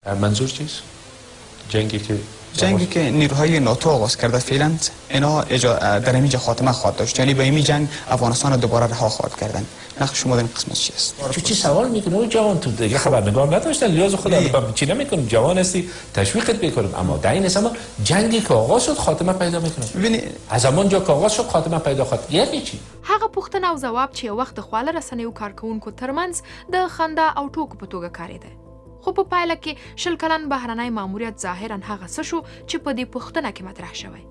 منظور چیست؟ جنگی که نیروهای ناتو آغاز کرده فعلا اینا در اینجا خاتمه خواهد داشت، یعنی به این جنگ افغانستان رو دوباره رها خواهد کردن. نقش شما در این قسمت چیست؟ چی سوال میکنه او جوان؟ تو دیگه خبرنگار نداشتن، لیاز خودم چی نمیکنم، جوان هستی تشویقت میکنم، اما در این زمان جنگی که آغاز شد خاتمه پیدا میکنه. ببینید از زمان جا که آغاز شد خاتمه پیدا خواهد. یعنی چی؟ هغه پوښتنه او ځواب چې وخت خواله رسنیو کارکونکو ترمنځ د خندا او ټوکو په توګه کارېده. خو په پایله کې 20 کلن بهرنی ماموریت ظاهرا هغه څه شو چې په دې پوښتنه کې مطرح شوی،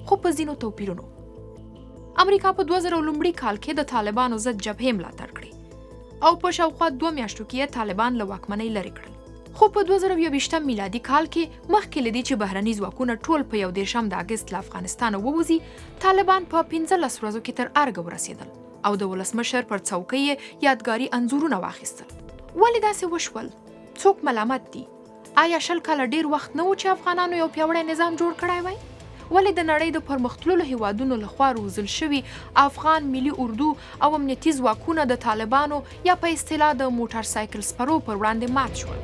خو په ځینو توپیرونو. امریکا په 2000 لومړي کال کې د طالبانو ضد جبهې ملاتړ کړې او په شاوخوا 2 میاشتو کې طالبان له واکمنۍ لرې کړل. خو په 2020 میلادي کال کې مخکې له دې چې بهرني ځواکونه ټول په 1 د اګست له افغانستانه ووځي، طالبان په 15 ورځو کې تر ارګه ورسېدل او د ولسمشر پر څوکۍ یې یادګاري انځورونه واخیستل. ولې داسې وشول؟ څوک ملامت دي؟ آیا 20 کاله ډیر وخت نه و چې افغانانو یو پیاوړی نظام جوړ کړی وای؟ ولې د نړۍ د پرمختللو هیوادونو لخوا روزل شوي افغان ملي اردو او امنیتي ځواکونه د طالبانو یا په اصطلاح د موټر سایکل سپرو پر وړاندې مات شول؟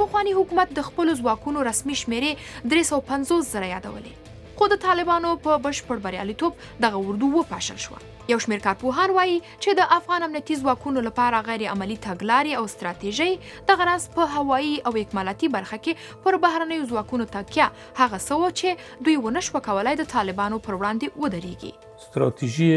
پخواني حکومت د خپلو ځواکونو رسمي شمیرې 350,000 یادولې، خو د طالبانو په بشپړ بریالیتوب دغه اردو وپاشل شوه. یو شمېر کارپوهان وایي چې د افغان امنیتي ځواکونو لپاره غیر عملي تګلارې او ستراتیژۍ دغه راز په هوایي او اکمالاتي برخه کې پر بهرنیو ځواکونو تکیه هغه څه و چې دوی ونه شوه کولی د طالبانو پر وړاندې ودرېږي. استراتیژي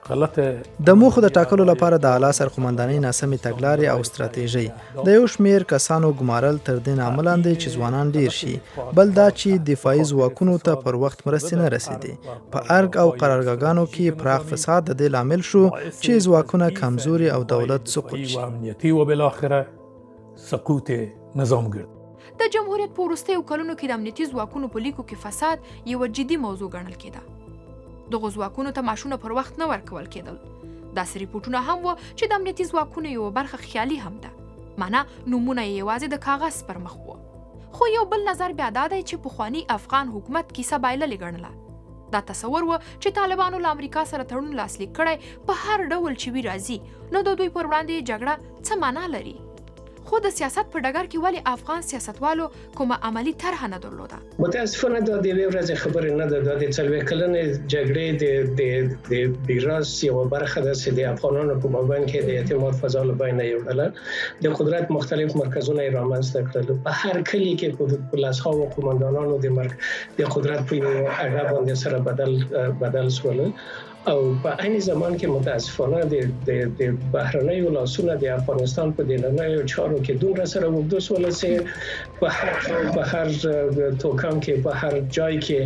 غلطه د موخو د ټاکلو لپاره د اعلی سرقومندانۍ ناسمې تګلارې او ستراتیژۍ د یو شمېر کسانو ګمارل تر دې نه لاندې چې ځوانان ډیر شي، بل دا چې دفاعي ځواکونو ته پر وخت مرستې نه رسېدې. په ارګ او قرارګاهانو کې پراخ فساد د دې لامل شو چې ځواکونه کمزوري او دولت سقوط شي. امنیتي و بالاخره سقوط نظام ګرځي. د جمهوریت په وروستیو کلونو کې د امنیتي ځواکونو په لیکو کې فساد یوه جدي موضوع ګڼل کېده. دغو ځواکونو ته معاشونه پر وخت نه ورکول کېدل. داسې ریپورټونه هم وو چې د امنیتي ځواکونو یوه برخه خیالي هم ده، معنا نومونه یې یوازې د کاغذ پر مخ وو. خو یو بل نظر بیا دا دی چې پخواني افغان حکومت کیسه بایللې ګڼله. دا تصور و چې طالبانو له امریکا سره تړون لاسلیک کړی، په هر ډول چې وي راځي، نو د دوی پر وړاندې جګړه څه معنا لري؟ خو د سیاست په ډګر کې ولې افغان سیاستوالو کومه عملی طرحه نه درلوده؟ متاسفانه دا د یوې ورځې خبرې نه ده، دا د 40 کلنې جګړې د بیراس یوه برخه ده چې د افغانانو په مابین کې د اعتماد فضا له بینه یوړله. د قدرت مختلف مرکزونه یې رامنځته کړل. په هر کلي کې په لسهاوو قومندانانو د قدرت په یوه اډه باندې سره بدل شول او په عین زمان کې متاسفانه د بهرنیو لاسونه د افغانستان په دننیو چارو کې دومره سره وګدو سول چې په هر توکم کې په هر جای کې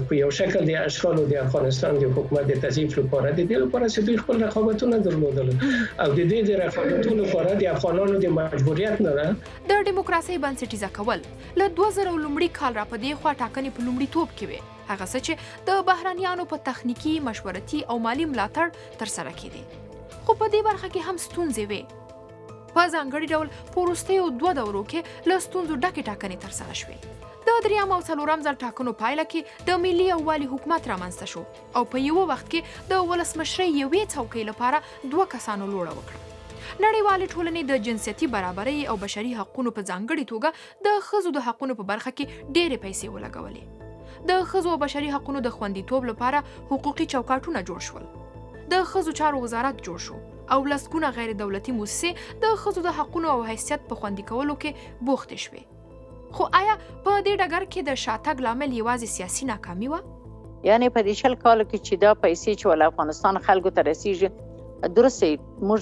په یو شکل د اشغال د افغانستان د حکومت د تضعیف لپاره د دې لپاره چې دوی خپل رقابتونه درلودل او د دې د رقابتونو لپاره د افغانانو د مجبوریت نه ده د دیموکراسي بنسټیزه کول له 2000 لومړي کال را پدې خوا ټاکنې په لومړي توپ کې وي، هغه څه چې د بهرنیانو په تخنیکی، مشورتي او مالی ملاتړ ترسره کېدې. خو په دې برخه کې هم ستونزې وې. په ځانګړي ډول په وروستیو 2 دورو کې له ستونزو ډکې ټاکنې ترسره شوې. د 3 او 4 ځل ټاکنو پایله کې د ملي یووالي حکومت رامنځته شو او په یو وخت کې د ولسمشرۍ یوې څوکۍ لپاره 2 کسانو لوړه وکړه. نړیوالې ټولنې د جنسیتي برابرۍ او بشري حقونو په ځانګړي توګه د ښځو د حقونو په برخه کې ډېرې پیسې ولګولې. د ښځو او بشري حقونو د خوندیتوب لپاره حقوقي چوکاټونه جوړ شول. د ښځو چارو وزارت جوړ شو او لسګونه غیر دولتي مؤسسې د ښځو د حقونو او حیثیت په خوندي کولو کې بوختې شوې. خو آیا په دې ډګر کې د شاتګ لامل یوازې سیاسي ناکامي وه؟ یعنی په دې 20 کالو کې چې دا پیسې چې ول افغانستان خلکو ته رسیږي، درسته موږ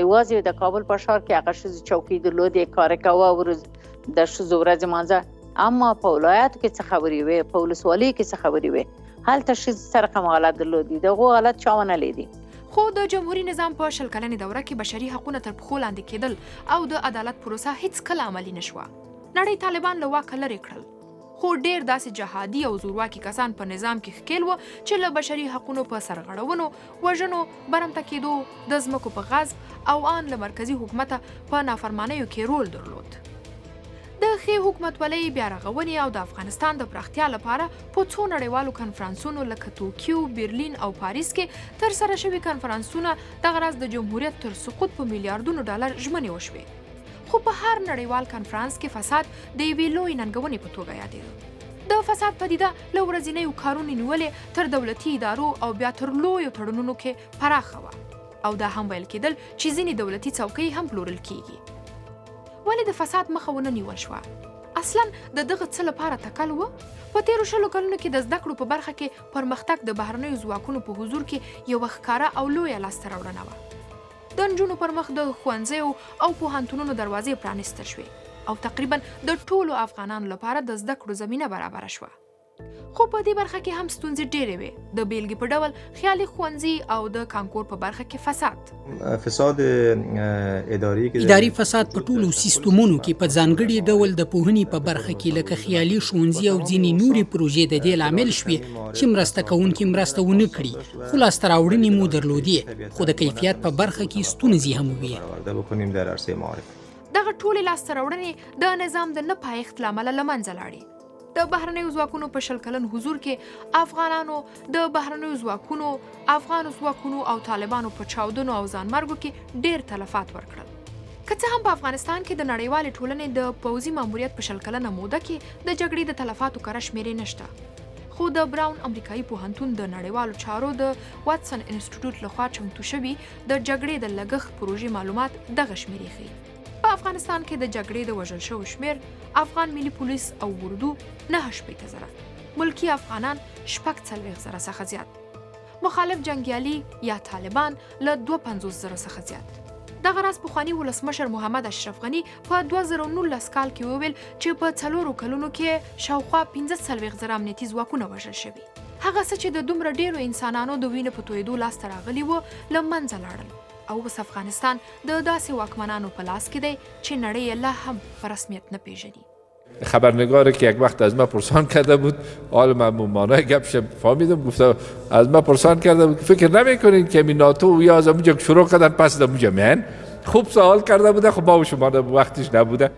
یوازې د کابل په ښار کې هغه ښځې چوکۍ درلودې، کار کوه، د ښځو ورځې لمانځه. اما په ولایاتو کې څه خبرې وې، په ولسوالۍ کې څه خبرې وې، هلته ښځې سره کوم حالت درلودي، دغه حالت چا ونه لیدي. خو د جمهوریت نظام په 20 کلنې دوره کې بشري حقونه تر پښو لاندې کېدل او د عدالت پروسه هیڅ کله عملي نشوه. نړۍ طالبان له واکه لرې کړل، خو ډېر داسې جهادي او زورواکي کسان په نظام کې ښکېل وو چې له بشري حقونو په سرغړونو، وژنو، برمته کېدو، د ځمکو په غصب او ان له مرکزي حکومته په نافرمانیو کې رول درلود. د ښې حکومتولۍ بیا رغونې او د افغانستان د پراختیا لپاره په څو نړیوالو کنفرانسونو لکه توکیو، برلین او پاریس کې ترسره شوي کنفرانسونه دغه راز د جمهوریت تر سقوط په میلیارډونو ډالر ژمنې وشوې. خو په هر نړیوال کنفرانس کې فساد د یوې لویې ننګونې په توګه یادېده. د فساد پدیده له ورځنیو کارونو نیولې تر دولتي ادارو او بیا تر لویو تړونونو کې پراخه وه او دا هم ویل کېدل چې ځینې دولتي څوکۍ هم پلورل کیږي. ولې د فساد مخه ونه نیول شوه؟ اصلا د دغه څه لپاره تکل و؟ په تیرو 20 کلونو کې د زده کړو په برخه کې پرمختګ د بهرنیو ځواکونو په حضور کې یوه ښکاره او لویه لاسته راوړنه وه. د نجونو پر مخ د ښوونځیو او پوهنتونونو دروازې پرانیستل شوې او تقریبا د ټولو افغانانو لپاره د زده کړو زمینه برابره شوه. خو په دې برخه کې هم ستونزې ډېرې وې. د بیلګې په ډول خیالي ښوونځي او د کانکور په برخه کې فساد اداري فساد په ټولو سیستمونو کې په ځانګړي ډول د پوهنې په برخه کې لکه خیالي ښوونځي او ځینې نورې پروژې د دې لامل شوې چې مرسته کوونکي مرسته ونه کړي، خو لاسته راوړنې مو درلودې خو د کیفیت په برخه کې ستونزې هم وې. دغه ټولې لاسته راوړنې د نظام د نه پایښت له امله له منځه لاړې. د بهرنیو ځواکونو په 20 کلن حضور کې افغانانو د بهرنیو ځواکونو، افغانو ځواکونو او طالبانو په چاودنو او ځانمرګو کې ډېر تلفات ورکړل. که څه هم په افغانستان کې د نړیوالې ټولنې د پوځي ماموریت په 20 کلنه موده کې د جګړې د تلفاتو کره شمېرې نشته، خو د براون امریکایي پوهنتون د نړیوالو چارو د واټسن انسټیټیوټ لخوا چمتو شوي د جګړې د لګښت پروژې معلومات دغه شمېرې ښیي. په افغانستان کې د جګړې د وژل شوو شمېر افغان ملي پولیس او اردو 9,000، ملکی افغانان 46,000 څخه زیات، مخالف جنګیالي یا طالبان له 52,000 څخه زیات. دغه راز پخواني ولسمشر محمد اشرف غني په 2019 کال کې وویل چې په 4 کلونو کې شاوخوا 15,000 امنیتي ځواکونه وژل شوي. هغه څه چې د دومره ډیرو انسانانو د وینې په تویدو لاسته راغلي وو له منځه لاړل او اوس افغانستان د داسې واکمنانو په لاس کې دی چې نړۍ یې لا هم په رسمیت نه پیژني. خبرنگاری که یک وقت از ما پرسان کرده بود، حالا من مانای گپش فهمیدم، گفته از ما پرسان کرده بود که فکر نمیکنین که می ناتو یا از اونجا شروع کردن پس از اونجا میان. خوب سوال کرده بوده، خب با شما وقتش نبوده.